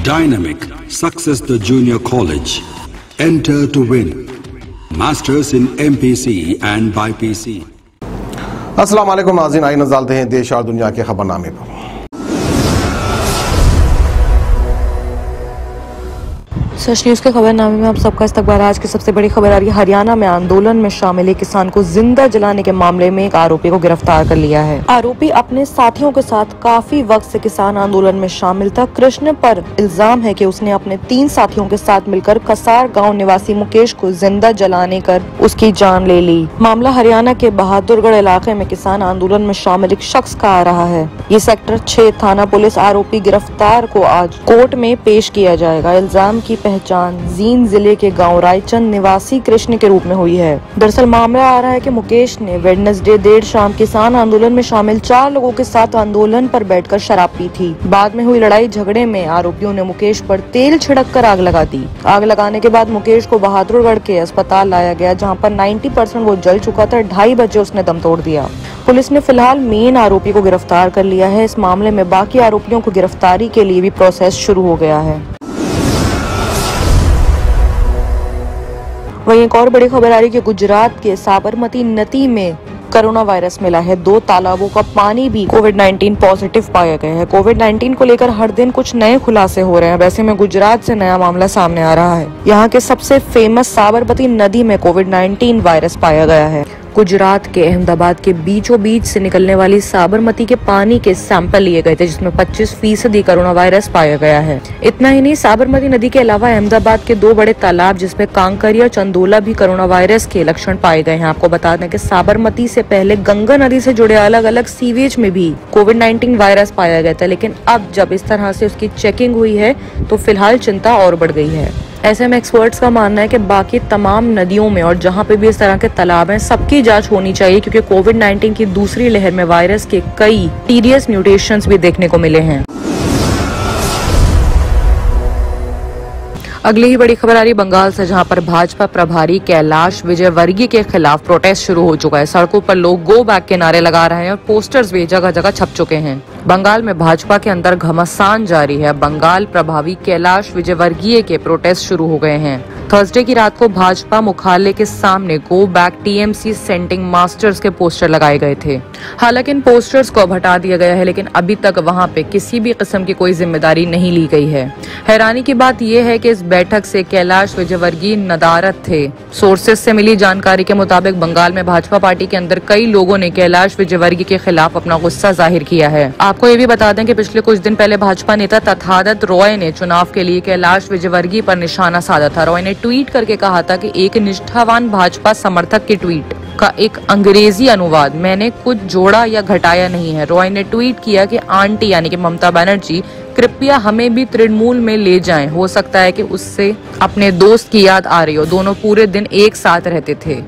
Dynamic Success the Junior College. Enter to win. Masters in MPC and BPC. अस्सलाम वालेकुम नाज़रीन, आइए नज़र डालते हैं देश और दुनिया के खबरनामे पर। सच न्यूज़ के खबरनामे में आप सबका इस्तकबाल। आज की सबसे बड़ी खबर आ रही है, हरियाणा में आंदोलन में शामिल एक किसान को जिंदा जलाने के मामले में एक आरोपी को गिरफ्तार कर लिया है। आरोपी अपने साथियों के साथ काफी वक्त से किसान आंदोलन में शामिल था। कृष्ण पर इल्जाम है कि उसने अपने 3 साथियों के साथ मिलकर कसार गाँव निवासी मुकेश को जिंदा जलाने कर उसकी जान ले ली। मामला हरियाणा के बहादुरगढ़ इलाके में किसान आंदोलन में शामिल एक शख्स का आ रहा है। ये सेक्टर 6 थाना पुलिस आरोपी गिरफ्तार को आज कोर्ट में पेश किया जाएगा। इल्जाम की पहचान जींद जिले के गांव रायचंद निवासी कृष्ण के रूप में हुई है। दरअसल मामला आ रहा है कि मुकेश ने वेडनेसडे देर शाम किसान आंदोलन में शामिल 4 लोगों के साथ आंदोलन पर बैठकर शराब पी थी। बाद में हुई लड़ाई झगड़े में आरोपियों ने मुकेश पर तेल छिड़क कर आग लगा दी। आग लगाने के बाद मुकेश को बहादुरगढ़ के अस्पताल लाया गया, जहाँ पर 90% वो जल चुका था। 2:30 बजे उसने दम तोड़ दिया। पुलिस ने फिलहाल मेन आरोपी को गिरफ्तार कर लिया है। इस मामले में बाकी आरोपियों को गिरफ्तारी के लिए भी प्रोसेस शुरू हो गया है। वहीं एक और बड़ी खबर आ रही है कि गुजरात के साबरमती नदी में कोरोना वायरस मिला है। 2 तालाबों का पानी भी कोविड-19 पॉजिटिव पाया गया है। कोविड-19 को लेकर हर दिन कुछ नए खुलासे हो रहे हैं। वैसे में गुजरात से नया मामला सामने आ रहा है। यहाँ के सबसे फेमस साबरमती नदी में कोविड-19 वायरस पाया गया है। गुजरात के अहमदाबाद के बीचों बीच से निकलने वाली साबरमती के पानी के सैंपल लिए गए थे, जिसमें 25% कोरोना वायरस पाया गया है। इतना ही नहीं, साबरमती नदी के अलावा अहमदाबाद के 2 बड़े तालाब जिसमें कांकरी और चंदोला भी कोरोना वायरस के लक्षण पाए गए हैं। आपको बता दें कि साबरमती से पहले गंगा नदी से जुड़े अलग अलग सीवेज में भी कोविड-19 वायरस पाया गया था, लेकिन अब जब इस तरह से उसकी चेकिंग हुई है तो फिलहाल चिंता और बढ़ गई है। ऐसे में एक्सपर्ट्स का मानना है कि बाकी तमाम नदियों में और जहां पे भी इस तरह के तालाब हैं, सबकी जांच होनी चाहिए, क्योंकि कोविड-19 की दूसरी लहर में वायरस के कई सीरियस म्यूटेशंस भी देखने को मिले हैं। अगली ही बड़ी खबर आ रही बंगाल से, जहां पर भाजपा प्रभारी कैलाश विजयवर्गीय के खिलाफ प्रोटेस्ट शुरू हो चुका है। सड़कों पर लोग गो बैक के नारे लगा रहे हैं और पोस्टर्स भी जगह जगह छप चुके हैं। बंगाल में भाजपा के अंदर घमासान जारी है। बंगाल प्रभारी कैलाश विजयवर्गीय के प्रोटेस्ट शुरू हो गए हैं। थर्सडे की रात को भाजपा मुख्यालय के सामने go back TMC setting masters के पोस्टर लगाए गए थे। हालांकि इन पोस्टर्स को अब हटा दिया गया है, लेकिन अभी तक वहां पे किसी भी किस्म की कोई जिम्मेदारी नहीं ली गई है। हैरानी की बात यह है कि इस बैठक से कैलाश विजयवर्गीय नदारद थे। सोर्सेज से मिली जानकारी के मुताबिक बंगाल में भाजपा पार्टी के अंदर कई लोगों ने कैलाश विजयवर्गीय के खिलाफ अपना गुस्सा जाहिर किया है। आपको ये भी बता दें कि पिछले कुछ दिन पहले भाजपा नेता तथागत रॉय ने चुनाव के लिए कैलाश विजयवर्गीय पर निशाना साधा था। रॉय ने ट्वीट करके कहा था कि एक निष्ठावान भाजपा समर्थक के ट्वीट का एक अंग्रेजी अनुवाद, मैंने कुछ जोड़ा या घटाया नहीं है। रॉय ने ट्वीट किया कि आंटी यानी कि ममता बनर्जी कृपया हमें भी तृणमूल में ले जाएं। हो सकता है कि उससे अपने दोस्त की याद आ रही हो। दोनों पूरे दिन एक साथ रहते थे।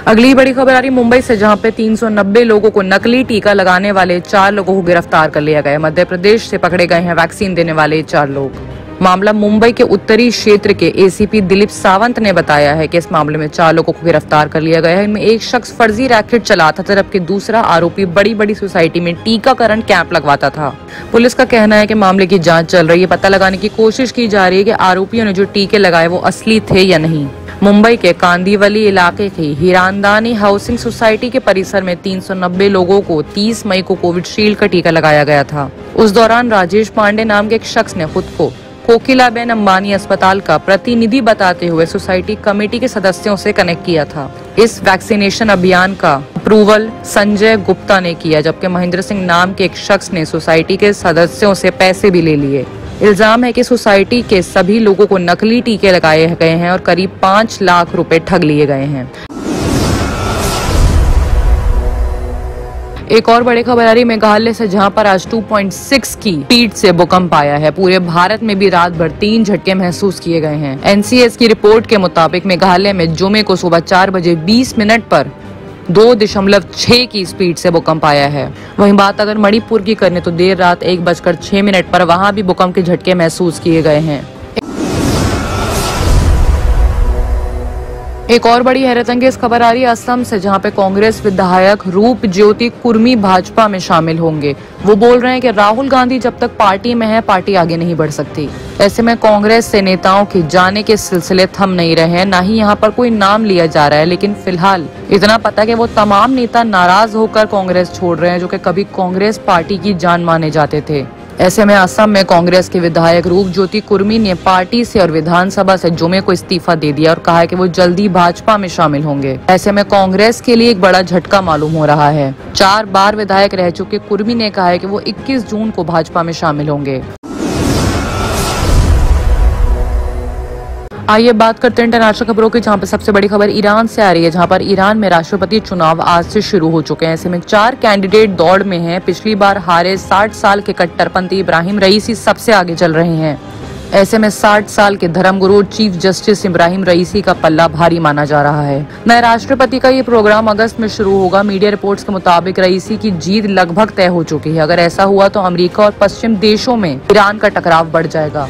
अगली बड़ी खबर आ रही मुंबई से, जहां पे 390 लोगों को नकली टीका लगाने वाले 4 लोगों को गिरफ्तार कर लिया गया। मध्य प्रदेश से पकड़े गए हैं वैक्सीन देने वाले 4 लोग। मामला मुंबई के उत्तरी क्षेत्र के एसीपी दिलीप सावंत ने बताया है कि इस मामले में 4 लोगों को गिरफ्तार कर लिया गया है। इनमें एक शख्स फर्जी रैकेट चलाता था, जबकि दूसरा आरोपी बड़ी बड़ी सोसाइटी में टीकाकरण कैंप लगवाता था। पुलिस का कहना है कि मामले की जांच चल रही है। पता लगाने की कोशिश की जा रही है कि आरोपियों ने जो टीके लगाए वो असली थे या नहीं। मुंबई के कांदीवली इलाके की हिरानदानी हाउसिंग सोसाइटी के परिसर में 390 लोगों को 30 मई को कोविशील्ड का टीका लगाया गया था। उस दौरान राजेश पांडे नाम के एक शख्स ने खुद को कोकिलाबेन अंबानी अस्पताल का प्रतिनिधि बताते हुए सोसाइटी कमेटी के सदस्यों से कनेक्ट किया था। इस वैक्सीनेशन अभियान का अप्रूवल संजय गुप्ता ने किया, जबकि महेंद्र सिंह नाम के एक शख्स ने सोसाइटी के सदस्यों से पैसे भी ले लिए। इल्जाम है कि सोसाइटी के सभी लोगों को नकली टीके लगाए गए हैं और करीब 5 लाख रुपए ठग लिए गए हैं। एक और बड़ी खबर आ रही मेघालय से, जहां पर आज 2.6 की स्पीड से भूकंप आया है। पूरे भारत में भी रात भर 3 झटके महसूस किए गए हैं। एनसीएस की रिपोर्ट के मुताबिक मेघालय में जुमे को सुबह 4 बजे 20 मिनट पर 2.6 की स्पीड से भूकंप आया है। वहीं बात अगर मणिपुर की करें तो देर रात 1:06 पर वहां भी भूकंप के झटके महसूस किए गए हैं। एक और बड़ी हैरतअंगेज खबर आ रही है असम से, जहां पे कांग्रेस विधायक रूप ज्योति कुर्मी भाजपा में शामिल होंगे। वो बोल रहे हैं कि राहुल गांधी जब तक पार्टी में है, पार्टी आगे नहीं बढ़ सकती। ऐसे में कांग्रेस से नेताओं के जाने के सिलसिले थम नहीं रहे हैं, ना ही यहाँ पर कोई नाम लिया जा रहा है। लेकिन फिलहाल इतना पता कि वो तमाम नेता नाराज होकर कांग्रेस छोड़ रहे हैं, जो कि कभी कांग्रेस पार्टी की जान माने जाते थे। ऐसे में असम में कांग्रेस के विधायक रूप ज्योति कुर्मी ने पार्टी से और विधानसभा से जुमे को इस्तीफा दे दिया और कहा है कि वो जल्दी भाजपा में शामिल होंगे। ऐसे में कांग्रेस के लिए एक बड़ा झटका मालूम हो रहा है। 4 बार विधायक रह चुके कुर्मी ने कहा है कि वो 21 जून को भाजपा में शामिल होंगे। आइए बात करते हैं इंटरनेशनल खबरों की, जहां पर सबसे बड़ी खबर ईरान से आ रही है, जहां पर ईरान में राष्ट्रपति चुनाव आज से शुरू हो चुके हैं। ऐसे में 4 कैंडिडेट दौड़ में हैं। पिछली बार हारे 60 साल के कट्टरपंथी इब्राहिम रईसी सबसे आगे चल रहे हैं। ऐसे में 60 साल के धर्मगुरु चीफ जस्टिस इब्राहिम रईसी का पल्ला भारी माना जा रहा है। नए राष्ट्रपति का ये प्रोग्राम अगस्त में शुरू होगा। मीडिया रिपोर्ट्स के मुताबिक रईसी की जीत लगभग तय हो चुकी है। अगर ऐसा हुआ तो अमेरिका और पश्चिम देशों में ईरान का टकराव बढ़ जाएगा।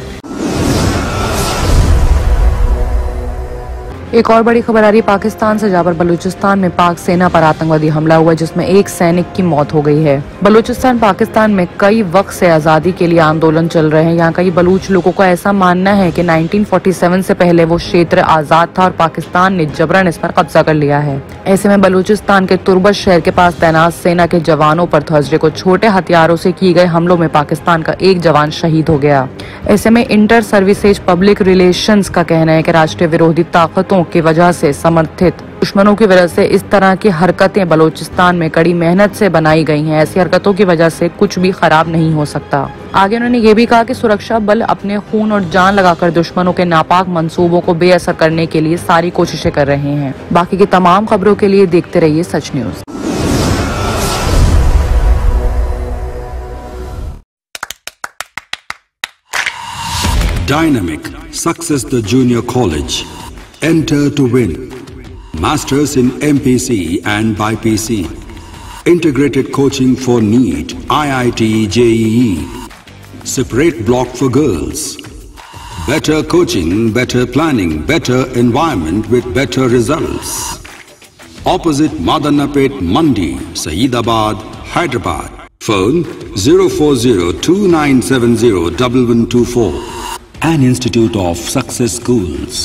एक और बड़ी खबर आ रही है पाकिस्तान से, जहां पर बलूचिस्तान में पाक सेना पर आतंकवादी हमला हुआ, जिसमें एक सैनिक की मौत हो गई है। बलूचिस्तान पाकिस्तान में कई वक्त से आजादी के लिए आंदोलन चल रहे हैं। यहाँ कई बलूच लोगों का ऐसा मानना है कि 1947 से पहले वो क्षेत्र आजाद था और पाकिस्तान ने जबरन इस पर कब्जा कर लिया है। ऐसे में बलूचिस्तान के तुर्बत शहर के पास तैनात सेना के जवानों पर थर्सडे को छोटे हथियारों से किए गए हमलों में पाकिस्तान का एक जवान शहीद हो गया। ऐसे में इंटर सर्विसेज पब्लिक रिलेशंस का कहना है कि राष्ट्रीय विरोधी ताकतों की वजह से समर्थित दुश्मनों की वजह से इस तरह की हरकतें बलूचिस्तान में कड़ी मेहनत से बनाई गई हैं। ऐसी हरकतों की वजह से कुछ भी खराब नहीं हो सकता। आगे उन्होंने ये भी कहा कि सुरक्षा बल अपने खून और जान लगाकर दुश्मनों के नापाक मंसूबों को बेअसर करने के लिए सारी कोशिशें कर रहे हैं। बाकी की तमाम खबरों के लिए देखते रहिए सच news. Dynamic Success the Junior College. Enter to win. Masters in MPC and BPC. Integrated coaching for NEET, IIT, JEE. Separate block for girls. Better coaching, better planning, better environment with better results. Opposite Madanapet Mandi, Saeedabad, Hyderabad. Phone 04029701124. An institute of success schools.